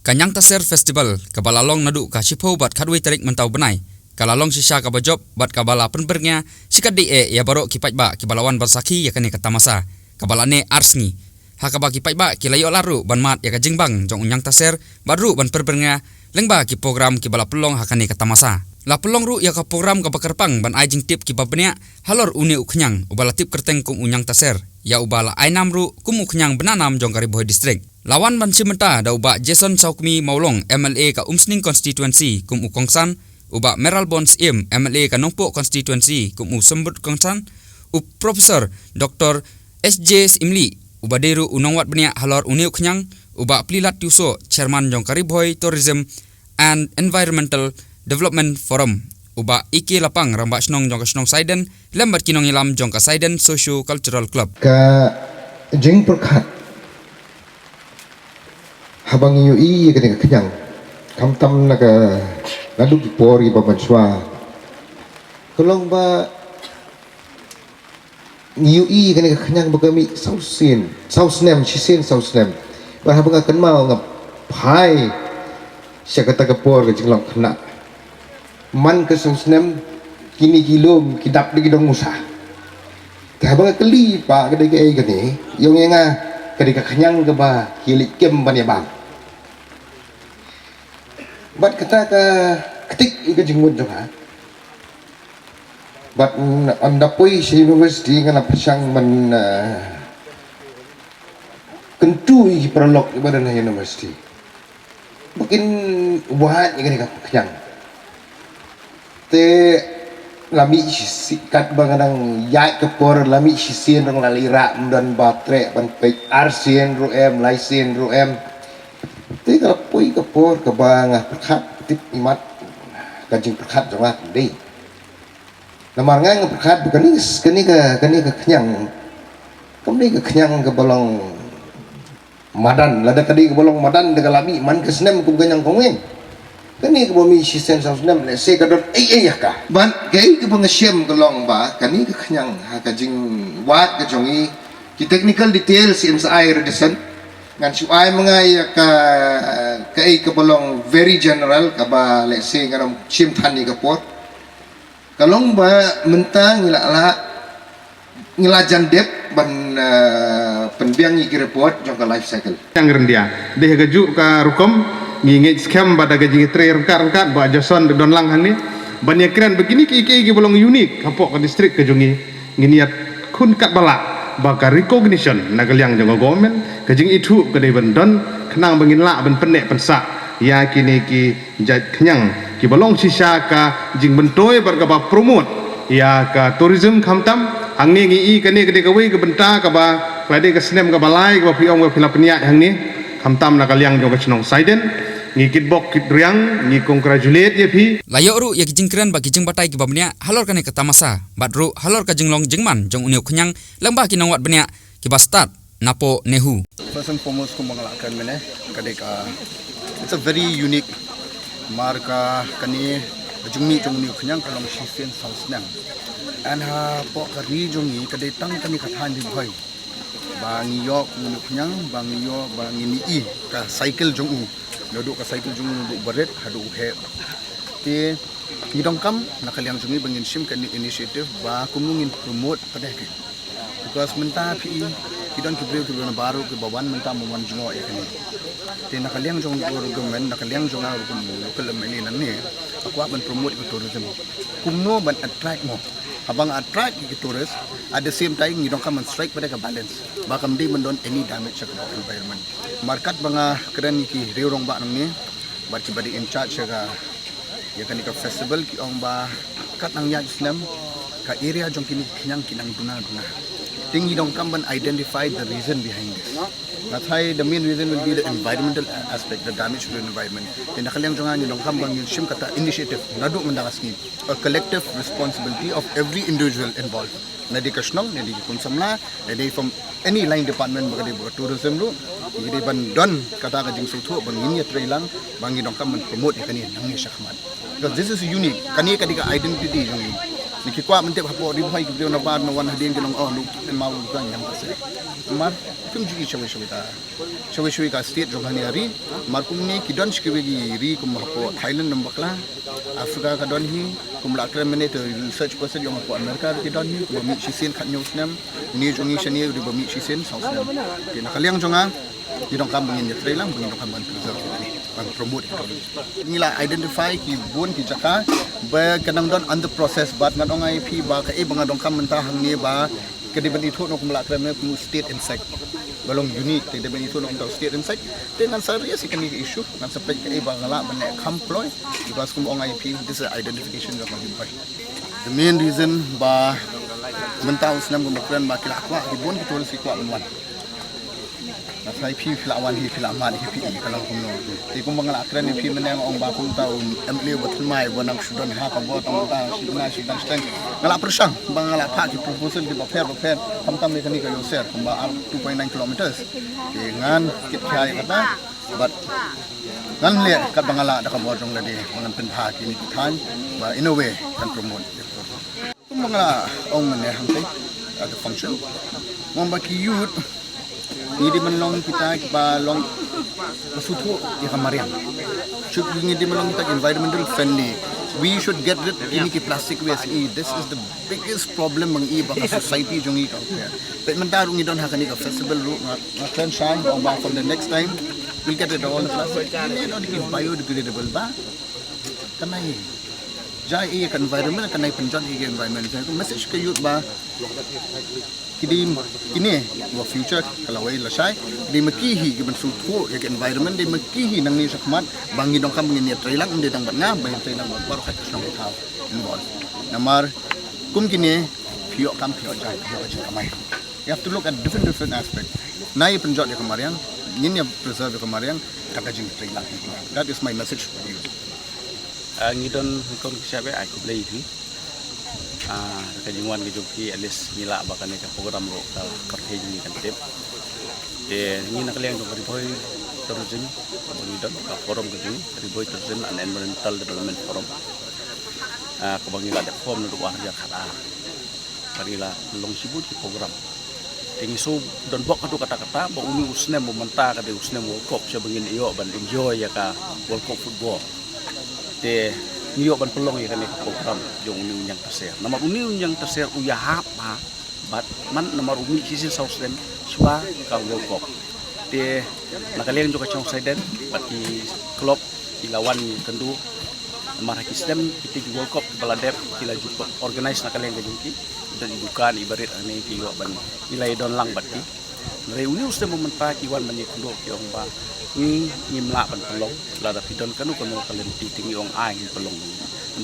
Kanyang Taser Festival kabalalong nadu ka sipo bat kadwi tarik mentau benai. Kalalong sisa ka bajob bat kabala penbernya sikat di ya baro kipat ba kibalawan basaki ya kani katamasa. Kabalane arsni. Hakaba kipat ba kilayo laru ban mat ya kajingbang jong unyang Taser baru ban perbernya lengba ki program kibala pelong hakani katamasa. La pelong ru ya ka program ka bakarpang ban ajing tip ki babnya halor uni uknyang ubala tip kerteng kum unyang Taser. Ya ubala ainam ru kum uknyang benanam jong Kariboh district. Lawan ban simenta da uba Jason Saukmi Maulong MLA ka Umsning constituency kum ukongsan uba Meral Bons Im MLA ka Nongpo constituency kum usembut kongsan u Profesor Dr. SJ Imli uba deru unongwat benia halor uniuk knyang uba Plilat Yuso Chairman jong Kariboh Tourism and Environmental Development Forum uba Iki Lapang ramba snong jong ka snong Saiden lembat kinong ilam jong ka Saiden Socio Cultural Club ka jing perkat habang yui ketika kenyang kamtam naga nadu kipori babanswa kolong ba yui ketika kenyang bagami sausin sausnem chisin sausnem ba habang akan mau ngap pai siya kata kapor ke jinglang kena man ke sausnem kini kilom kidap di gidong musa habang keli pa ketika gani yung nga ketika kenyang ke ba kilik kem banyabang bat kata ka ketik ika jengmut juga bat anda pui sa university nga napasang man kentui prolog ibadah na university mungkin buhat ikan ika kenyang te lami sikat banganang yai kepor lami sisien rong lalira dan batre ban pek arsien ruem laisen ruem te kalau pui kepor kebang perkat tip imat kajing perkat jangan deh namar ngang perkat bukan kani ke kenyang kami ke kenyang ke bolong madan lada kadi ke bolong madan de kalami man ke senem ku kenyang kongen kani ke bumi sisen sa senem le se kadot ya ka ban kai ke pengesiem kelong ba kani ke kenyang ha kajing wat ke jongi ki technical details MSI redesen ngan suai mengai ka ke bolong very general ka ba let's say ngaram sim thani ka pot kalong ba mentang ngila jandep ban penbiang iki report jong ka life cycle yang rendia deh gaju ka rukom nginge scam pada gaji tre rengkat ba jason don lang hani banyak keren begini ki bolong unik kapok ka distrik ke jongi nginiat kun kat balak baka recognition nagaliang jong government kajing itu kedai bendon kenang bengin la ben pendek pensak ya kini ki jat kenyang ki bolong sisa ka jing bentoy bergaba promote ya ka tourism khamtam hangni ngi kani kedai kawi ke benta ka ba klade ka snem ka balai ka piong ka pilapnia hangni khamtam nagaliang jong ka chnong Saiden ngi kitbok kitriang ngi congratulate ye phi layo ru ya kijing keren ba kijing batai ki babnya halor kane katamasa badru halor ka jinglong jingman jong uniuk kenyang lembah kinawat benya ki bastat napo nehu first and foremost ko mangalakkan mene kadeka it's a very unique marka kani jungni jungni kenyang kalong sisen sausnang and ha po kari jungi kadai tang kani kathan di bhai bangi yo uniuk kenyang bangi yo bangi ni ka cycle jungu duduk ke cycle jungu duduk baret hadu he ti ngidong kam nakaliang jungi bangin sim kani initiative ba kumungin promote pada ke because menta pi kidon kibreu tu na baru ke bawan menta muman jungo ya kani ti nakaliang jung government nakaliang jung na kum local meni nan ni aku ban promote ke tourism kumno ban attract mo abang attract ke tourist at the same time ngidong kam strike pada ke balance bakam di mendon any damage ke environment market banga keren ki reurong ba nang ni ba ci badi in charge ka ya kan ka festival ki ong ba kat nang ya islam ka area jong kini kinang duna tingi dong kamban identify the reason behind this that's why the main reason will be the environmental aspect the damage to the environment tin nakaliang jongan dong kambang yung sim kata initiative nadu mendangas ni a collective responsibility of every individual involved nadi kasnong nadi kunsamla nadi from any line department bagadi tourism lu jadi ban don kata ka jing sultu bangin ya trailang bangin dong kam promote kani nang ni syakmat because this is unique kani kadika identity jong Niki kuat mentep hapo di bhai kita na bar na wan hadin ke nong lu mau kan yang pasal mar kum ji chawe ka state jong hani ari mar kum ni kidon skibegi ri kum hapo Thailand nam bakla Afrika ka don hi kum la kren minute research person jong hapo Amerika ki don hi kum mi chisen khat news nam ni jong ni shani ri mi chisen south nam ke na kaliang jonga di dong kam bangin yetre lang bangin dong kam ban preserve bang promote ni la identify ki bun ki jaka ba kanang don under process bat ngan ong IP ba ka e bang dong kam mentah hang ni ba ke di bani thot no kum la krem ne kum state insect balong unique te de bani thot no kum state insect dengan serius ikan ni issue ngan sampai ke e bang la ban employ because kum ong IP this is identification of my the main reason ba mentah usnam kum krem ba kila kwa di bun ki tol si kwa ban Saya pi filawan hi filaman hi pi kalau kuno. Ti kum bangala kren ni pi menang ong ba kum tau emli betul mai bonang sudan ha ka bot ong ta sidna sidang steng. Ngala persang bangala pha ki proposal di baper tam ni kani ka yoser kum ba 2.9 kilometers. Ti ngan kit khai kata but ngan le kat bangala da ka bot ong ladi ngan pen pha ki ni than ba in a way kan promote. Kum bangala ong meneh hang ada function. Mong ba ki youth ni di menlong kita ba long masutu di kamarian should ni di menlong kita environmental friendly we should get rid ini ki plastic waste this is the biggest problem mang i ba society jong i ka but mentarung ni don hakani ka festival ru ngakran shine ba from the next time we'll get rid of all the plastic ni don ki biodegradable ba kanai jai i ka environment kanai penjon i environment so message ke youth ba kidi ini wa future kalau wai lasai di makihi ki bensu tu ya environment di makihi nang ni sakmat bangi dong kam ngini trailang inde dang batna bay trailang baru kat nang thau involved namar kum kini pio jai pio kamai you have to look at different aspect nai penjot ya kamarian ngin ya preserve ya kamarian kata jing trailang that is my message for you ngidon kon siabe ai ku play thi kajinguan ke joki at least nila bakane ka program ro ka perhej ni kan tip ni nak liang dong riboy tourism ngidon ka forum ke ni riboy tourism and environmental development forum ka bangila de form no warja khata parila long sibut ki program tingi so don bok kata-kata ba uni usnem mo menta ka de usnem world cup sa bangin iyo ban enjoy ya ka world cup football niyo ban pelong ya kan program jong uni yang terser nama uni yang terser uya apa bat man nama uni sisi sausen swa ka world cup te nakalian juga chong saiden bagi klub ilawan kendu nama sistem kita di world cup baladep kila juga organize nakalian gajungki dan idukan ibarat ane ki ban nilai don lang bati reuni usde momenta kiwan menyekundo ki ongba ni ngimla ban pelong la da pidon kanu kono kalen tinggi ong ai pelong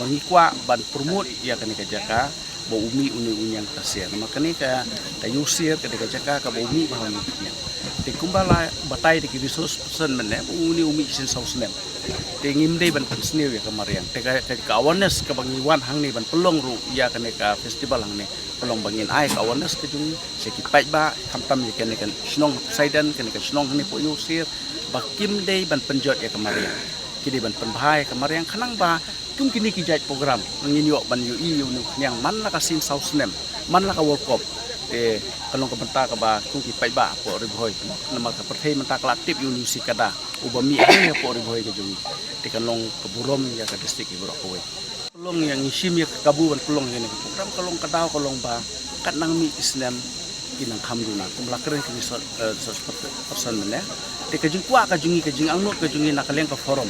mangikwa ban promote ya kan ka jaka bo umi uni yang tersier makane ka tayusir ka jaka ka bo umi bahang ni te kumbala batai de resource person mene umi sin sausnem te ngimdei ban pensneu ya kamariang te ka awareness ka bangiwan hang ni ban pelong ru ya kan ka festival hang ni pelong bangin ai ka awareness ka jung sekit pai ba kamtam ya kan snong saidan kan snong ni po yusir bakim dei ban penjot ya kamariang kidi ban penbahai kamariang kanang ba kum kini kijat program ngin yo ban yu yang man la kasin sausnem man la ka world cup kalong ka banta ka ba kum ki pai ba po riboy nama ka perthei menta kala tip yu si kada ubami ya po riboy ka jung te kalong ka burom ya ka district ibro ko we kalong yang isim ya kabu ban kalong ni program kalong kadao kalong ba kat nang mi islam kinang khamduna kum la kren ki person mene te ka jing kwa ka jungi angnut ka jungi nakaliang ka forum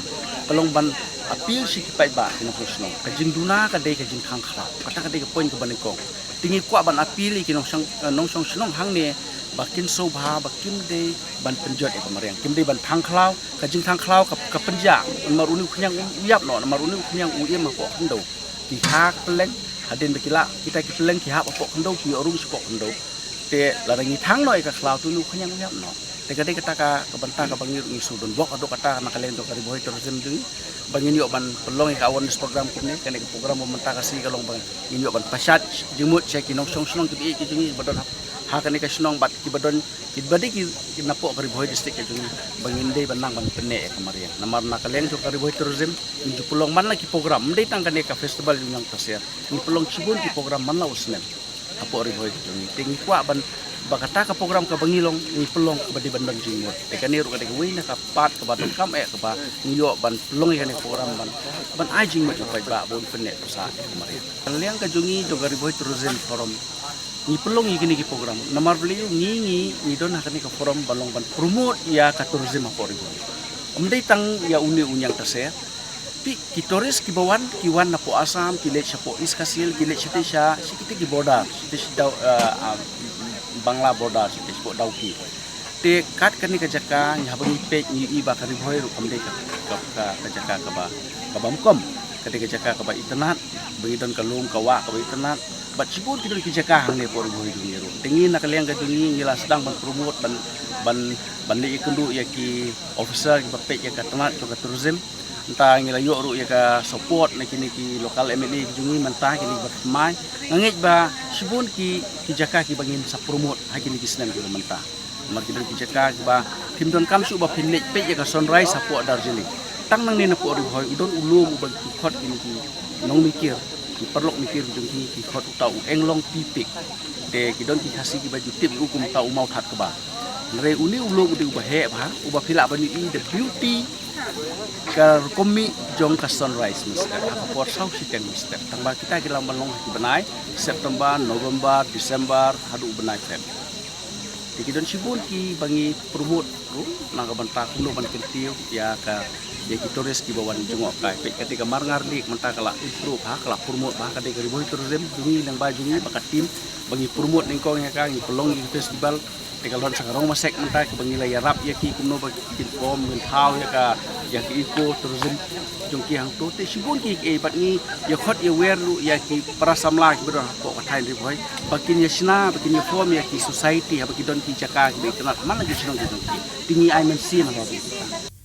kalong ban apil si kipai ba kina kusno ka jing duna ka dei ka jing khang khla kata ka dei ka point ka banengkong tingi kwa ban apil ki nong song snong hang ne bakin so bha bakin dei ban penjot ka mariang kim dei ban thang khlau ka jing thang khlau ka penja maruni khnyang uyap no maruni khnyang uyem ma ko khndo ki hak peleng haden bekila kita ki peleng ki hak po khndo ki orum ko khndo te la rangi thang noi ka khlau tu nu khnyang uyap no Teka kata ka banta ka bangir ni sudon bok ado kata nakaleng to kari boy tourism ding bangin yo ban pelong ka awareness program kini kene program mementa kasi kalong bang inyo ban pasat jemut check inong song ki jungi badon ha kene ka snong bat ki badon ki badi ki napo kari boy district ka jungi bangin dei banang ban penne kamarian namar nakaleng to kari boy tourism injo pelong man la ki program mendei tang kene ka festival yung tasir ni pelong cibun ki program man la usnen apo ri boy jungi tingi kwa ban bakata ka program ka bangilong ni pelong ka badi bandang jingmot teka ni ru ka wina ka pat ka badong kam ka ba niyo ban pelong ka ni program ban ai jingmot ka ba bon penne sa kamari liang ka jungi do gari boy tourism forum ni pelong ni kini ki program namar beliau ni don ka ni ka forum balong ban promote ya ka tourism apa ri boy amdai tang ya unyang tase pi kitoris kibawan kiwan na po asam kilet sa po iskasil kilet sa tisha sikiti ki border sitis daw Bangla border sitis po dauki te kat kani ka jaka nya bani pek ni iba kari boy ru kamde ka jaka ka ba kabamkom kati ka jaka ka ba internet bangidon kalung kawa ka ba internet bat sibut kidon ki jaka hang ne por boy dunia ru tingin nakaliang ka dungi ngila sedang ban promote ban li ikundu ya ki officer ki bapek ya ka tanat to ka tourism entah ngila yo ru ya ka support na kini ki lokal MLA jungi mentah kini bermai ngangit ba sibun ki jaka ki bangin sa promote ha kini ki senam ki mentah mar kidon ki jaka ki ba kimdon kamsu ba pinnek pe ya ka sunrise sa po Darjeeling tang nang ni na po ru hoy udon ulum ba ki khot kini ki nong mikir ki perlok mikir jungi ki khot utau englong pipik te kidon ki khasi ki baju tip hukum tau mau that ka ba re uni ulum di ubah he ba ubah phila ba ni the beauty kar komi jong ka sunrise mister apa por sau chicken mister tangba kita kilang balong ki benai September November December hadu benai Feb dikidon sibun ki bangi promote ru nang ka banta kuno ban kentiu ya ka ya ki tourist ki bawan jongok kai pe ketika marngar lik menta kala improve ha kala promote ba ka de riboy tourism dungi nang baju ni baka tim bangi promote ning kong ya ka ngi pelong ki festival tekalon sangarong masek menta ki bangi la ya rap ya ki kuno ba kin form min how ya ka ya ki eco tourism jongki hang to te sibun ki e bat ni ya khot ya wer lu ya ki para samla ki bro ko ka thai ri boy bakin ya sina bakin ya form ya ki society ha bakin don ki jaka ki internet mana ki sinong ki tingi I men sin ha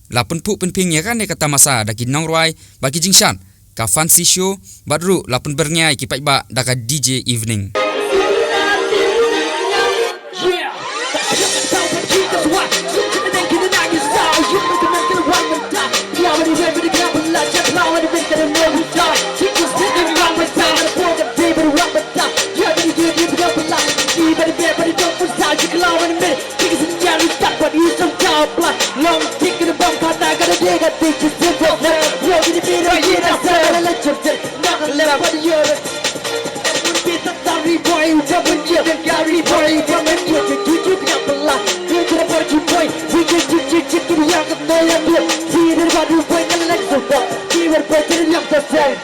La penpu penping ya kan kata masa daki nongruai bagi jingshan ka fancy show badru la penberngai ki ba daka DJ evening Long ticket the bump, I gotta dig a thing to zip up. You're gonna be the year that's a legend. Not a left, but you're a bit of Gary boy, jumping here, Gary boy, coming here to do up a lot. You're gonna put you point, we can do chicken young of no idea. See the body when the legs of the we were putting up the same.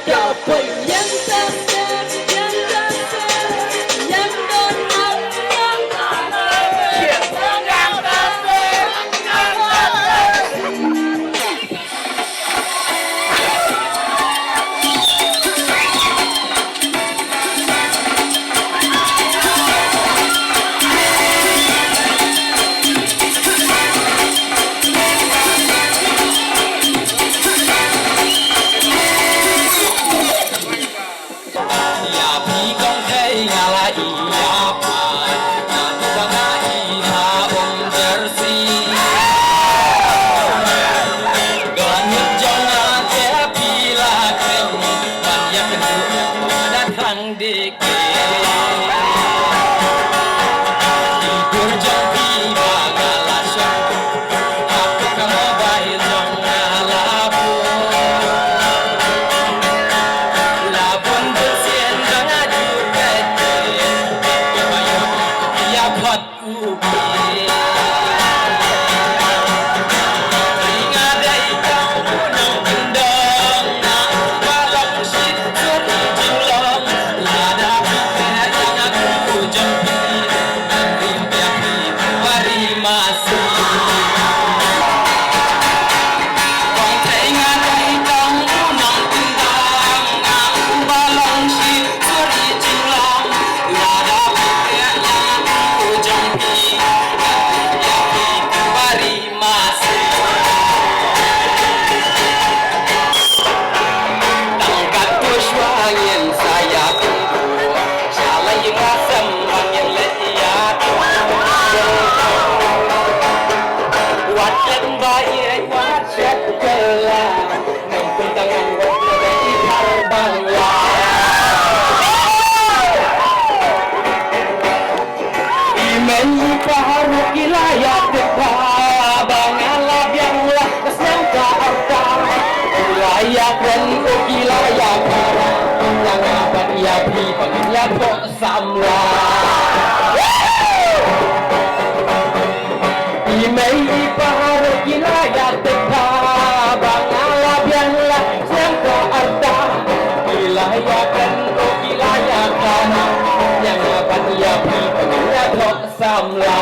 pi pagya to samla Imei ipaharo kinaya teka bangalabianlah siang ko arta ilayakan ko ilayakan yang akan ia pi pagya to samla